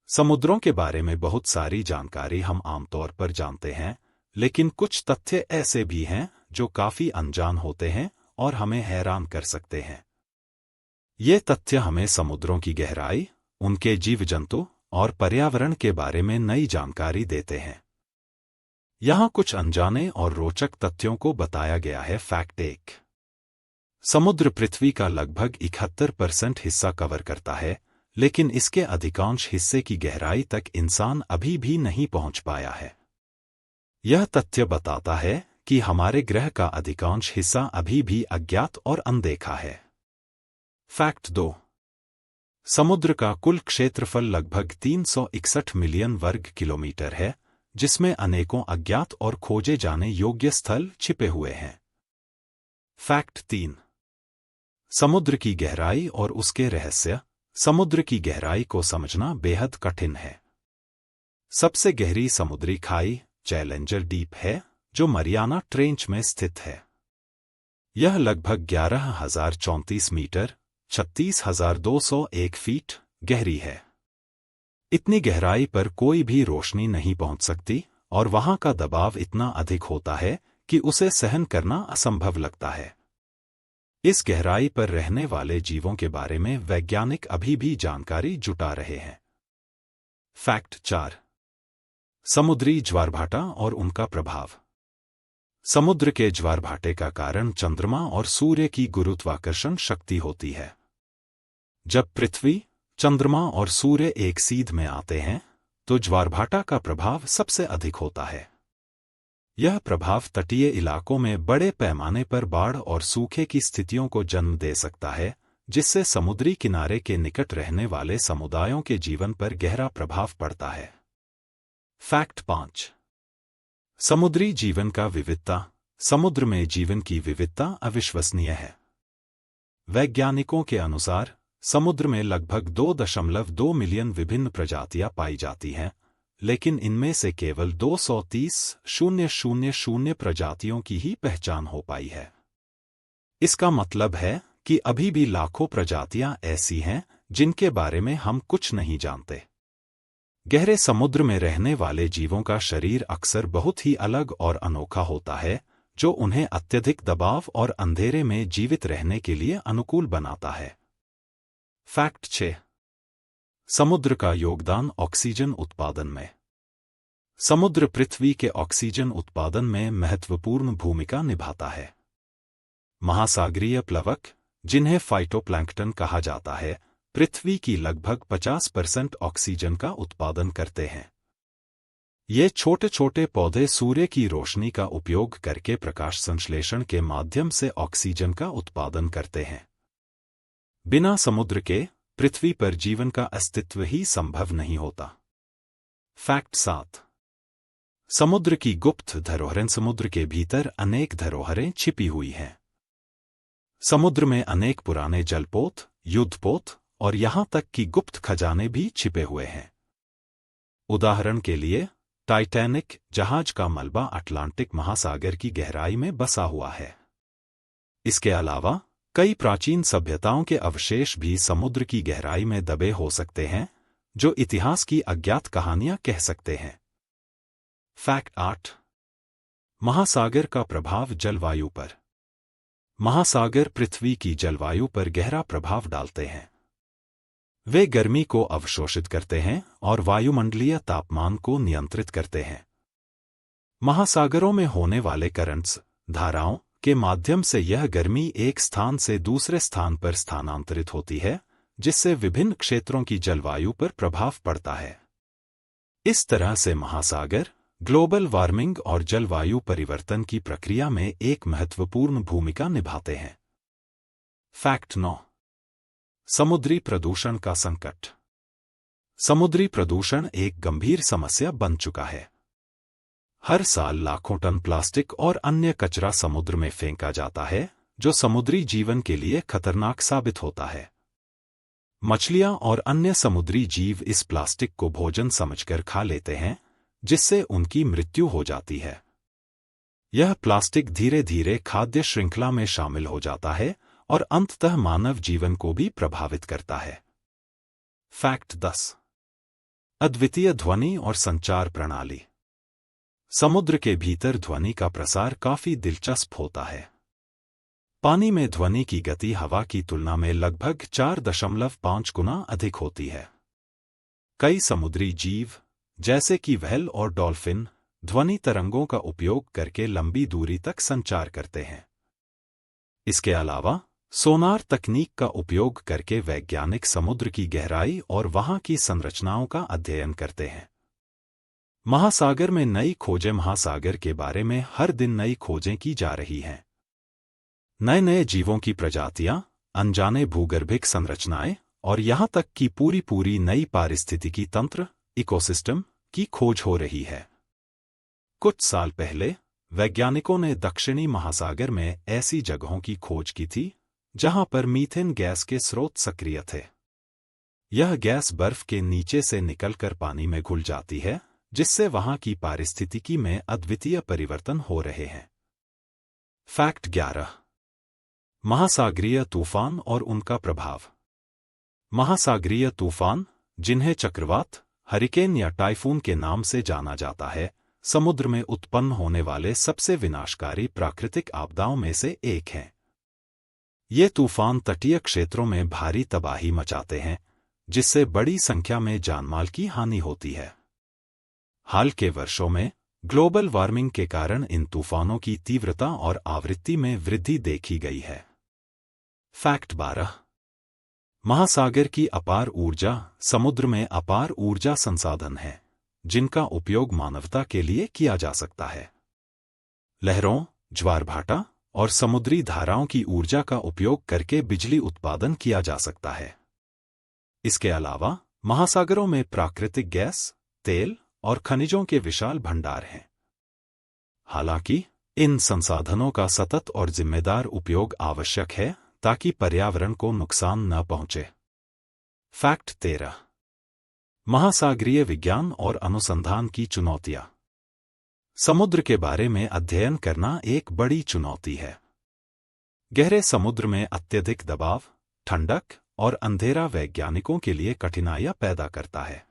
समुद्रों के बारे में बहुत सारी जानकारी हम आमतौर पर जानते हैं, लेकिन कुछ तथ्य ऐसे भी हैं जो काफी अनजान होते हैं और हमें हैरान कर सकते हैं। ये तथ्य हमें समुद्रों की गहराई, उनके जीव जंतु और पर्यावरण के बारे में नई जानकारी देते हैं। यहाँ कुछ अनजाने और रोचक तथ्यों को बताया गया है। फैक्ट 1। समुद्र पृथ्वी का लगभग 71% हिस्सा कवर करता है, लेकिन इसके अधिकांश हिस्से की गहराई तक इंसान अभी भी नहीं पहुंच पाया है। यह तथ्य बताता है कि हमारे ग्रह का अधिकांश हिस्सा अभी भी अज्ञात और अनदेखा है। फैक्ट 2। समुद्र का कुल क्षेत्रफल लगभग 361 मिलियन वर्ग किलोमीटर है, जिसमें अनेकों अज्ञात और खोजे जाने योग्य स्थल छिपे हुए हैं। फैक्ट 3। समुद्र की गहराई और उसके रहस्य। समुद्र की गहराई को समझना बेहद कठिन है। सबसे गहरी समुद्री खाई चैलेंजर डीप है, जो मरियाना ट्रेंच में स्थित है। यह लगभग 11,034 मीटर 36,201 फीट गहरी है। इतनी गहराई पर कोई भी रोशनी नहीं पहुंच सकती और वहां का दबाव इतना अधिक होता है कि उसे सहन करना असंभव लगता है। इस गहराई पर रहने वाले जीवों के बारे में वैज्ञानिक अभी भी जानकारी जुटा रहे हैं। फैक्ट 4। समुद्री ज्वारभाटा और उनका प्रभाव। समुद्र के ज्वारभाटे का कारण चंद्रमा और सूर्य की गुरुत्वाकर्षण शक्ति होती है। जब पृथ्वी, चंद्रमा और सूर्य एक सीध में आते हैं, तो ज्वारभाटा का प्रभाव सबसे अधिक होता है। यह प्रभाव तटीय इलाकों में बड़े पैमाने पर बाढ़ और सूखे की स्थितियों को जन्म दे सकता है, जिससे समुद्री किनारे के निकट रहने वाले समुदायों के जीवन पर गहरा प्रभाव पड़ता है। फैक्ट 5। समुद्री जीवन का विविधता। समुद्र में जीवन की विविधता अविश्वसनीय है। वैज्ञानिकों के अनुसार समुद्र में लगभग 2.2 मिलियन विभिन्न प्रजातियां पाई जाती हैं, लेकिन इनमें से केवल 230,000 प्रजातियों की ही पहचान हो पाई है। इसका मतलब है कि अभी भी लाखों प्रजातियां ऐसी हैं जिनके बारे में हम कुछ नहीं जानते। गहरे समुद्र में रहने वाले जीवों का शरीर अक्सर बहुत ही अलग और अनोखा होता है, जो उन्हें अत्यधिक दबाव और अंधेरे में जीवित रहने के लिए अनुकूल बनाता है। फैक्ट 6। समुद्र का योगदान ऑक्सीजन उत्पादन में। समुद्र पृथ्वी के ऑक्सीजन उत्पादन में महत्वपूर्ण भूमिका निभाता है। महासागरीय प्लवक, जिन्हें फाइटोप्लैंक्टन कहा जाता है, पृथ्वी की लगभग 50% ऑक्सीजन का उत्पादन करते हैं। ये छोटे छोटे पौधे सूर्य की रोशनी का उपयोग करके प्रकाश संश्लेषण के माध्यम से ऑक्सीजन का उत्पादन करते हैं। बिना समुद्र के पृथ्वी पर जीवन का अस्तित्व ही संभव नहीं होता। फैक्ट 7। समुद्र की गुप्त धरोहरें। समुद्र के भीतर अनेक धरोहरें छिपी हुई हैं। समुद्र में अनेक पुराने जलपोत, युद्धपोत और यहां तक कि गुप्त खजाने भी छिपे हुए हैं। उदाहरण के लिए, टाइटैनिक जहाज का मलबा अटलांटिक महासागर की गहराई में बसा हुआ है। इसके अलावा कई प्राचीन सभ्यताओं के अवशेष भी समुद्र की गहराई में दबे हो सकते हैं, जो इतिहास की अज्ञात कहानियां कह सकते हैं। फैक्ट 8। महासागर का प्रभाव जलवायु पर। महासागर पृथ्वी की जलवायु पर गहरा प्रभाव डालते हैं। वे गर्मी को अवशोषित करते हैं और वायुमंडलीय तापमान को नियंत्रित करते हैं। महासागरों में होने वाले करंट्स, धाराओं के माध्यम से यह गर्मी एक स्थान से दूसरे स्थान पर स्थानांतरित होती है, जिससे विभिन्न क्षेत्रों की जलवायु पर प्रभाव पड़ता है। इस तरह से महासागर ग्लोबल वार्मिंग और जलवायु परिवर्तन की प्रक्रिया में एक महत्वपूर्ण भूमिका निभाते हैं। फैक्ट 9। समुद्री प्रदूषण का संकट। समुद्री प्रदूषण एक गंभीर समस्या बन चुका है। हर साल लाखों टन प्लास्टिक और अन्य कचरा समुद्र में फेंका जाता है, जो समुद्री जीवन के लिए खतरनाक साबित होता है। मछलियां और अन्य समुद्री जीव इस प्लास्टिक को भोजन समझकर खा लेते हैं, जिससे उनकी मृत्यु हो जाती है। यह प्लास्टिक धीरे धीरे खाद्य श्रृंखला में शामिल हो जाता है और अंततः मानव जीवन को भी प्रभावित करता है। फैक्ट 10। अद्वितीय ध्वनि और संचार प्रणाली। समुद्र के भीतर ध्वनि का प्रसार काफी दिलचस्प होता है। पानी में ध्वनि की गति हवा की तुलना में लगभग 4.5 गुना अधिक होती है। कई समुद्री जीव, जैसे कि व्हेल और डॉल्फिन, ध्वनि तरंगों का उपयोग करके लंबी दूरी तक संचार करते हैं। इसके अलावा सोनार तकनीक का उपयोग करके वैज्ञानिक समुद्र की गहराई और वहां की संरचनाओं का अध्ययन करते हैं। महासागर में नई खोजें। महासागर के बारे में हर दिन नई खोजें की जा रही हैं। नए नए जीवों की प्रजातियां, अनजाने भूगर्भिक संरचनाएं और यहां तक कि पूरी नई पारिस्थितिकी तंत्र, इकोसिस्टम की खोज हो रही है। कुछ साल पहले वैज्ञानिकों ने दक्षिणी महासागर में ऐसी जगहों की खोज की थी जहां पर मीथेन गैस के स्रोत सक्रिय थे। यह गैस बर्फ के नीचे से निकलकर पानी में घुल जाती है, जिससे वहां की पारिस्थितिकी में अद्वितीय परिवर्तन हो रहे हैं। फैक्ट 11। महासागरीय तूफान और उनका प्रभाव। महासागरीय तूफान, जिन्हें चक्रवात, हरिकेन या टाइफून के नाम से जाना जाता है, समुद्र में उत्पन्न होने वाले सबसे विनाशकारी प्राकृतिक आपदाओं में से एक हैं। ये तूफान तटीय क्षेत्रों में भारी तबाही मचाते हैं, जिससे बड़ी संख्या में जानमाल की हानि होती है। हाल के वर्षों में ग्लोबल वार्मिंग के कारण इन तूफानों की तीव्रता और आवृत्ति में वृद्धि देखी गई है। फैक्ट 12। महासागर की अपार ऊर्जा। समुद्र में अपार ऊर्जा संसाधन हैं, जिनका उपयोग मानवता के लिए किया जा सकता है। लहरों, ज्वारभाटा और समुद्री धाराओं की ऊर्जा का उपयोग करके बिजली उत्पादन किया जा सकता है। इसके अलावा महासागरों में प्राकृतिक गैस, तेल और खनिजों के विशाल भंडार हैं। हालांकि इन संसाधनों का सतत और जिम्मेदार उपयोग आवश्यक है ताकि पर्यावरण को नुकसान न पहुंचे। फैक्ट 13। महासागरीय विज्ञान और अनुसंधान की चुनौतियां। समुद्र के बारे में अध्ययन करना एक बड़ी चुनौती है। गहरे समुद्र में अत्यधिक दबाव, ठंडक और अंधेरा वैज्ञानिकों के लिए कठिनाइयां पैदा करता है।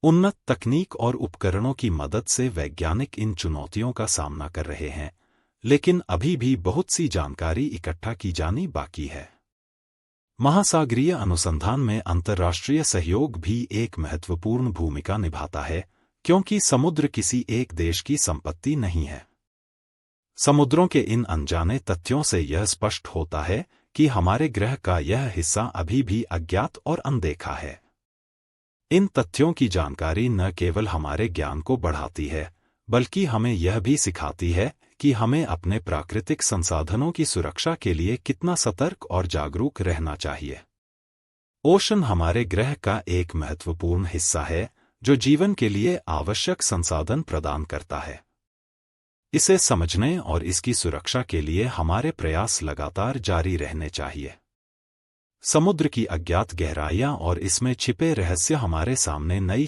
उन्नत तकनीक और उपकरणों की मदद से वैज्ञानिक इन चुनौतियों का सामना कर रहे हैं, लेकिन अभी भी बहुत सी जानकारी इकट्ठा की जानी बाकी है। महासागरीय अनुसंधान में अंतर्राष्ट्रीय सहयोग भी एक महत्वपूर्ण भूमिका निभाता है, क्योंकि समुद्र किसी एक देश की संपत्ति नहीं है। समुद्रों के इन अनजाने तथ्यों से यह स्पष्ट होता है कि हमारे ग्रह का यह हिस्सा अभी भी अज्ञात और अनदेखा है। इन तथ्यों की जानकारी न केवल हमारे ज्ञान को बढ़ाती है, बल्कि हमें यह भी सिखाती है कि हमें अपने प्राकृतिक संसाधनों की सुरक्षा के लिए कितना सतर्क और जागरूक रहना चाहिए। ओशन हमारे ग्रह का एक महत्वपूर्ण हिस्सा है, जो जीवन के लिए आवश्यक संसाधन प्रदान करता है। इसे समझने और इसकी सुरक्षा के लिए हमारे प्रयास लगातार जारी रहने चाहिए। समुद्र की अज्ञात गहराइयां और इसमें छिपे रहस्य हमारे सामने नई